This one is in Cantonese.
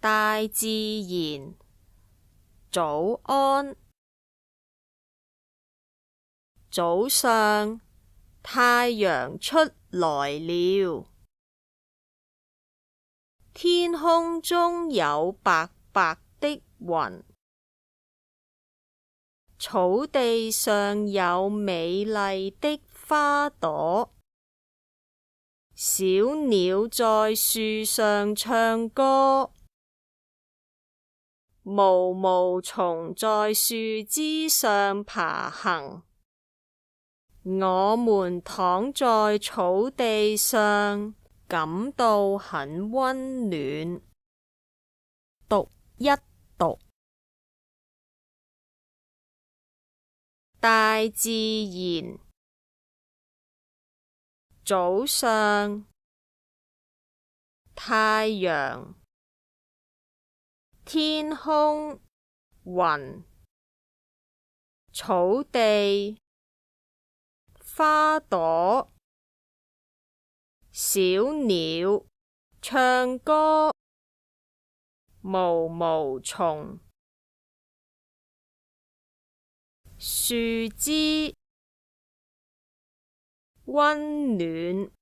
大自然，早安。早上，太陽出來了，天空中有白白的雲，草地上有美麗的花朵，小鳥在樹上唱歌，毛毛蟲在樹枝上爬行。我們躺在草地上，感到很溫暖。讀一讀。大自然，早上，太陽，天空，雲，草地，花朵，小鳥，唱歌，毛毛蟲，樹枝，溫暖。